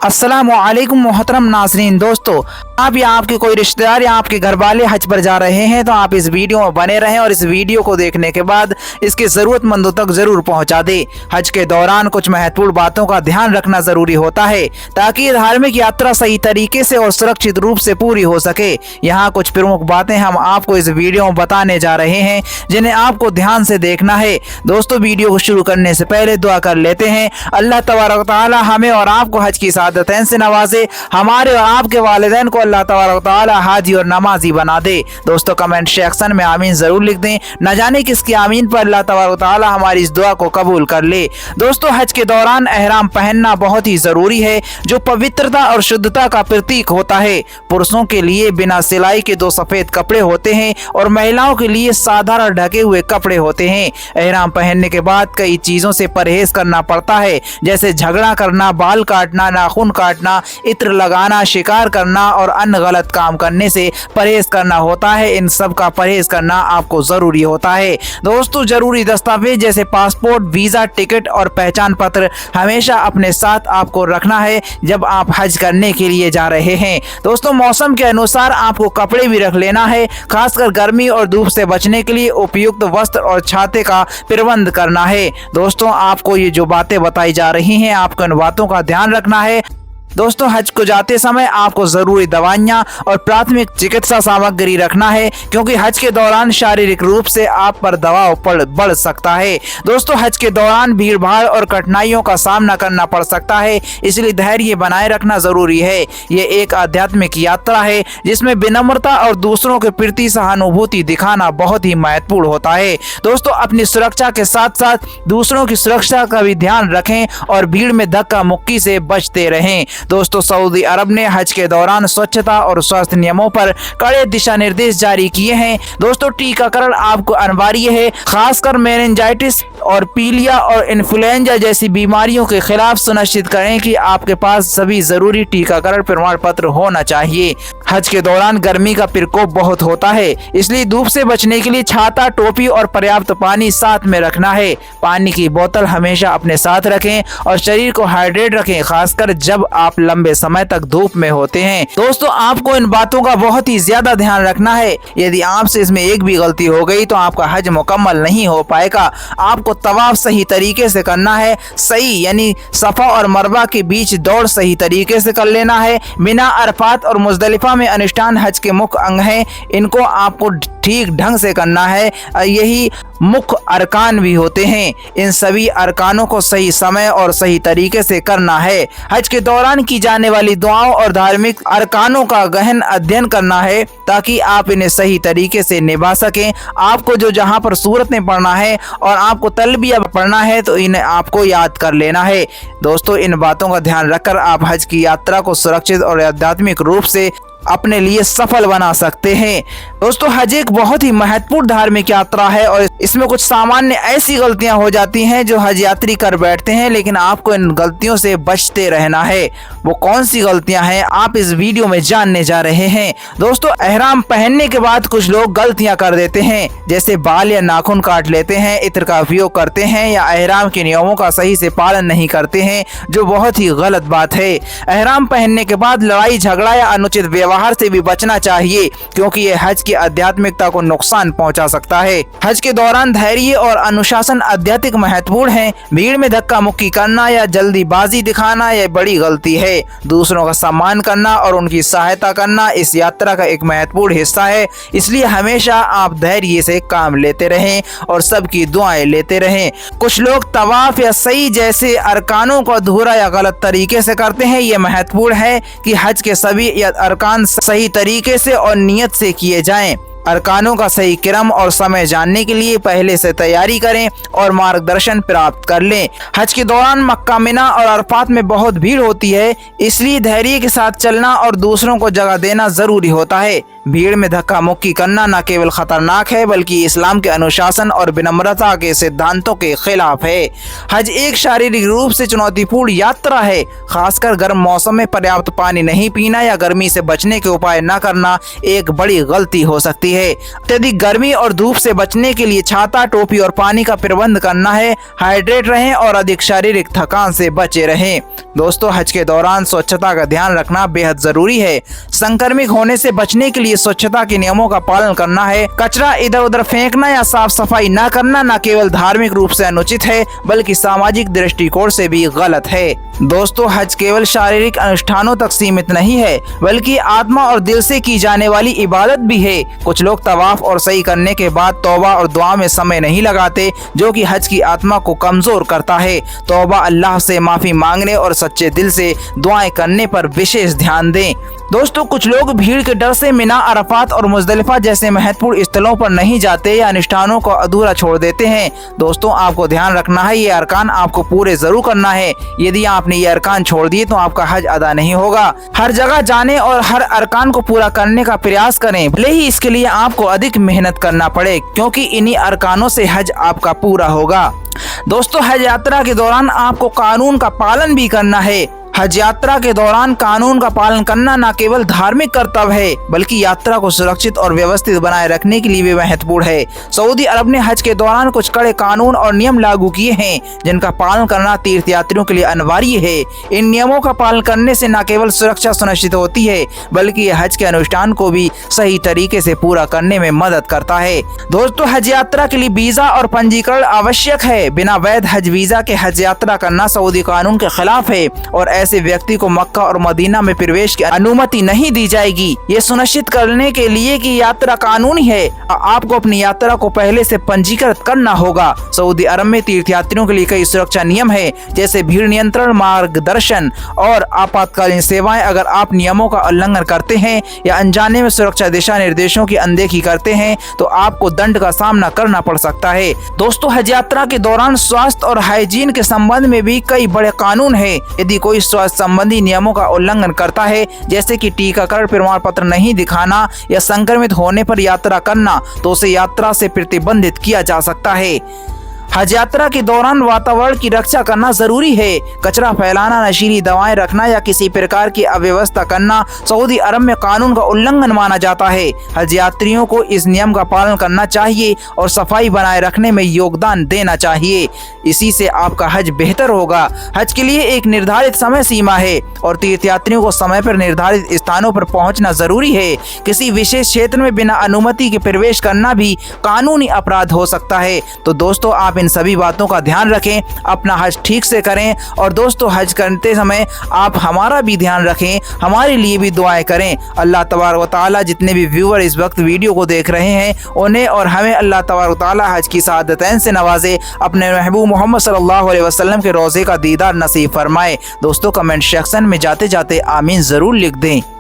अस्सलामुअलैकुम मोहतरम नाज़रीन। दोस्तों, आप या आपके कोई रिश्तेदार या आपके घर वाले हज पर जा रहे हैं तो आप इस वीडियो में बने रहें और इस वीडियो को देखने के बाद इसके ज़रूरतमंदों तक ज़रूर पहुंचा दें। हज के दौरान कुछ महत्वपूर्ण बातों का ध्यान रखना ज़रूरी होता है ताकि ये धार्मिक यात्रा सही तरीके से और सुरक्षित रूप से पूरी हो सके। यहाँ कुछ प्रमुख बातें हम आपको इस वीडियो में बताने जा रहे हैं जिन्हें आपको ध्यान से देखना है। दोस्तों, वीडियो को शुरू करने से पहले दुआ कर लेते हैं, अल्लाह तबारक व तआला हमें और आपको हज की सआदतैन से नवाजे, हमारे और आपके वालिदैन को अल्लाह तबारक व तआला हाजी और नमाजी बना दे। दोस्तों, कमेंट सेक्शन में आमीन जरूर लिख दें, न जाने किसकी आमीन पर अल्लाह तबारक व तआला हमारी इस दुआ को कबूल कर ले। दोस्तों, हज के दौरान एहराम पहनना बहुत ही जरूरी है जो पवित्रता और शुद्धता का प्रतीक होता है। पुरुषों के लिए बिना सिलाई के 2 सफेद कपड़े होते हैं और महिलाओं के लिए साधारण ढके हुए कपड़े होते हैं। एहराम पहनने के बाद कई चीजों से परहेज करना पड़ता है, जैसे झगड़ा करना, बाल काटना, नाखून काटना, इत्र लगाना, शिकार करना और अन्य गलत काम करने से परहेज करना होता है। इन सब का परहेज करना आपको जरूरी होता है। दोस्तों, जरूरी दस्तावेज जैसे पासपोर्ट, वीजा, टिकट और पहचान पत्र हमेशा अपने साथ आपको रखना है जब आप हज करने के लिए जा रहे हैं। दोस्तों, मौसम के अनुसार आपको कपड़े भी रख लेना है, खासकर गर्मी और धूप से बचने के लिए उपयुक्त वस्त्र और छाते का प्रबंध करना है। दोस्तों, आपको ये जो बातें बताई जा रही हैं आपको इन बातों का ध्यान रखना है। दोस्तों, हज को जाते समय आपको जरूरी दवाइयाँ और प्राथमिक चिकित्सा सामग्री रखना है क्योंकि हज के दौरान शारीरिक रूप से आप पर दबाव बढ़ सकता है। दोस्तों, हज के दौरान भीड़ भाड़ और कठिनाइयों का सामना करना पड़ सकता है, इसलिए धैर्य बनाए रखना जरूरी है। ये एक आध्यात्मिक यात्रा है जिसमें विनम्रता और दूसरों के प्रति सहानुभूति दिखाना बहुत ही महत्वपूर्ण होता है। दोस्तों, अपनी सुरक्षा के साथ साथ दूसरों की सुरक्षा का भी ध्यान रखें और भीड़ में धक्का मुक्की से बचते रहें। दोस्तों, सऊदी अरब ने हज के दौरान स्वच्छता और स्वास्थ्य नियमों पर कड़े दिशा निर्देश जारी किए हैं। दोस्तों, टीकाकरण आपको अनिवार्य है, खासकर मेनिंजाइटिस और पीलिया और इन्फ्लुएंजा जैसी बीमारियों के खिलाफ सुनिश्चित करें कि आपके पास सभी जरूरी टीकाकरण प्रमाण पत्र होना चाहिए। हज के दौरान गर्मी का प्रकोप बहुत होता है, इसलिए धूप से बचने के लिए छाता, टोपी और पर्याप्त पानी साथ में रखना है। पानी की बोतल हमेशा अपने साथ रखें और शरीर को हाइड्रेट रखें, खासकर जब आप लंबे समय तक धूप में होते हैं। दोस्तों, आपको इन बातों का बहुत ही ज्यादा ध्यान रखना है। यदि आपसे इसमें एक भी गलती हो गई तो आपका हज मुकम्मल नहीं हो पाएगा। आपको तवाफ सही तरीके से करना है, सही यानी सफा और मरवा के बीच दौड़ सही तरीके से कर लेना है। मिना, अरफात और मुजदलिफा में अनुष्ठान हज के मुख्य अंग हैं, इनको आपको ठीक ढंग से करना है। यही मुख्य अरकान भी होते हैं। इन सभी अरकानों को सही समय और सही तरीके से करना है। हज के दौरान की जाने वाली दुआओं और धार्मिक अरकानों का गहन अध्ययन करना है ताकि आप इन्हें सही तरीके से निभा सकें। आपको जो जहां पर सूरतें पढ़ना है और आपको तलबिया पढ़ना है तो इन्हें आपको याद कर लेना है। दोस्तों, इन बातों का ध्यान रखकर आप हज की यात्रा को सुरक्षित और आध्यात्मिक रूप से अपने लिए सफल बना सकते हैं। दोस्तों, हज एक बहुत ही महत्वपूर्ण धार्मिक यात्रा है और इसमें कुछ सामान्य ऐसी गलतियां हो जाती हैं जो हज यात्री कर बैठते हैं, लेकिन आपको इन गलतियों से बचते रहना है। वो कौन सी गलतियां हैं आप इस वीडियो में जानने जा रहे हैं। दोस्तों, एहराम पहनने के बाद कुछ लोग गलतियां कर देते हैं, जैसे बाल या नाखून काट लेते हैं, इत्र का उपयोग करते हैं या एहराम के नियमों का सही से पालन नहीं करते हैं, जो बहुत ही गलत बात है। एहराम पहनने के बाद लड़ाई झगड़ा या अनुचित व्यवहार से भी बचना चाहिए क्योंकि यह हज की आध्यात्मिकता को नुकसान पहुंचा सकता है। हज के दौरान धैर्य और अनुशासन अत्यधिक महत्वपूर्ण है। भीड़ में धक्का मुक्की करना या जल्दीबाजी दिखाना यह बड़ी गलती है। दूसरों का सम्मान करना और उनकी सहायता करना इस यात्रा का एक महत्वपूर्ण हिस्सा है, इसलिए हमेशा आप धैर्य से काम लेते रहें और सबकी दुआएं लेते रहें। कुछ लोग तवाफ या सई जैसे अरकानों को अधूरा या गलत तरीके से करते हैं। यह महत्वपूर्ण है कि हज के सभी अरकान सही तरीके से और नियत से किए जाएं। अरकानों का सही क्रम और समय जानने के लिए पहले से तैयारी करें और मार्गदर्शन प्राप्त कर लें। हज के दौरान मक्का, मिना और अरफात में बहुत भीड़ होती है, इसलिए धैर्य के साथ चलना और दूसरों को जगह देना जरूरी होता है। भीड़ में धक्का मुक्की करना न केवल खतरनाक है बल्कि इस्लाम के अनुशासन और विनम्रता के सिद्धांतों के खिलाफ है। हज एक शारीरिक रूप से चुनौतीपूर्ण यात्रा है, खासकर गर्म मौसम में पर्याप्त पानी नहीं पीना या गर्मी से बचने के उपाय न करना एक बड़ी गलती हो सकती है। है। अत्यधिक गर्मी और धूप से बचने के लिए छाता, टोपी और पानी का प्रबंध करना है। हाइड्रेट रहें और अधिक शारीरिक थकान से बचे रहें। दोस्तों, हज के दौरान स्वच्छता का ध्यान रखना बेहद जरूरी है। संक्रमित होने से बचने के लिए स्वच्छता के नियमों का पालन करना है। कचरा इधर उधर फेंकना या साफ सफाई न करना न केवल धार्मिक रूप से अनुचित है बल्कि सामाजिक दृष्टिकोण से भी गलत है। दोस्तों, हज केवल शारीरिक अनुष्ठानों तक सीमित नहीं है बल्कि आत्मा और दिल से की जाने वाली इबादत भी है। कुछ लोग तवाफ और सही करने के बाद तौबा और दुआ में समय नहीं लगाते, जो कि हज की आत्मा को कमजोर करता है। तौबा, अल्लाह से माफी मांगने और सच्चे दिल से दुआएं करने पर विशेष ध्यान दें। दोस्तों, कुछ लोग भीड़ के डर से मिना, अरफात और मुजदलिफा जैसे महत्वपूर्ण स्थलों पर नहीं जाते या अनुष्ठानों को अधूरा छोड़ देते हैं। दोस्तों, आपको ध्यान रखना है, ये अरकान आपको पूरे जरूर करना है। यदि आपने ये अरकान छोड़ दिए तो आपका हज अदा नहीं होगा। हर जगह जाने और हर अरकान को पूरा करने का प्रयास करें, भले ही इसके लिए आपको अधिक मेहनत करना पड़े, क्योंकि इन्हीं अरकानों से हज आपका पूरा होगा। दोस्तों, हज यात्रा के दौरान आपको कानून का पालन भी करना है। हज यात्रा के दौरान कानून का पालन करना न केवल धार्मिक कर्तव्य है बल्कि यात्रा को सुरक्षित और व्यवस्थित बनाए रखने के लिए भी महत्वपूर्ण है। सऊदी अरब ने हज के दौरान कुछ कड़े कानून और नियम लागू किए हैं जिनका पालन करना तीर्थयात्रियों के लिए अनिवार्य है। इन नियमों का पालन करने से न केवल सुरक्षा सुनिश्चित होती है बल्कि ये हज के अनुष्ठान को भी सही तरीके से पूरा करने में मदद करता है। दोस्तों, हज यात्रा के लिए वीजा और पंजीकरण आवश्यक है। बिना वैध हज वीजा के हज यात्रा करना सऊदी कानून के खिलाफ है और ऐसे व्यक्ति को मक्का और मदीना में प्रवेश की अनुमति नहीं दी जाएगी। ये सुनिश्चित करने के लिए कि यात्रा कानूनी है, आपको अपनी यात्रा को पहले से पंजीकृत करना होगा। सऊदी अरब में तीर्थयात्रियों के लिए कई सुरक्षा नियम है, जैसे भीड़ नियंत्रण, मार्गदर्शन और आपातकालीन सेवाएं। अगर आप नियमों का उल्लंघन करते हैं या अनजाने में सुरक्षा दिशा निर्देशों की अनदेखी करते हैं तो आपको दंड का सामना करना पड़ सकता है। दोस्तों, हज यात्रा के दौरान स्वास्थ्य और हाइजीन के संबंध में भी कई बड़े कानून है। यदि कोई स्वास्थ्य संबंधी नियमों का उल्लंघन करता है, जैसे कि टीकाकरण प्रमाण पत्र नहीं दिखाना या संक्रमित होने पर यात्रा करना, तो उसे यात्रा से प्रतिबंधित किया जा सकता है। हज यात्रा के दौरान वातावरण की रक्षा करना जरूरी है। कचरा फैलाना, नशीली दवाएं रखना या किसी प्रकार की अव्यवस्था करना सऊदी अरब में कानून का उल्लंघन माना जाता है। हज यात्रियों को इस नियम का पालन करना चाहिए और सफाई बनाए रखने में योगदान देना चाहिए। इसी से आपका हज बेहतर होगा। हज के लिए एक निर्धारित समय सीमा है और तीर्थयात्रियों को समय पर निर्धारित स्थानों पर पहुंचना जरूरी है। किसी विशेष क्षेत्र में बिना अनुमति के प्रवेश करना भी कानूनी अपराध हो सकता है। तो दोस्तों, आप इन सभी बातों का ध्यान रखें, अपना हज ठीक से करें और दोस्तों, हज करते समय आप हमारा भी ध्यान रखें, हमारे लिए भी दुआएं करें। अल्लाह तबारक व तआला जितने भी व्यूअर इस वक्त वीडियो को देख रहे हैं उन्हें और हमें अल्लाह तबारक व तआला हज की सआदतैन से नवाजे, अपने महबूब मोहम्मद सल्लल्लाहु अलैहि वसल्लम के रोज़े का दीदार नसीब फरमाए। दोस्तों, कमेंट सेक्शन में जाते जाते आमीन जरूर लिख दें।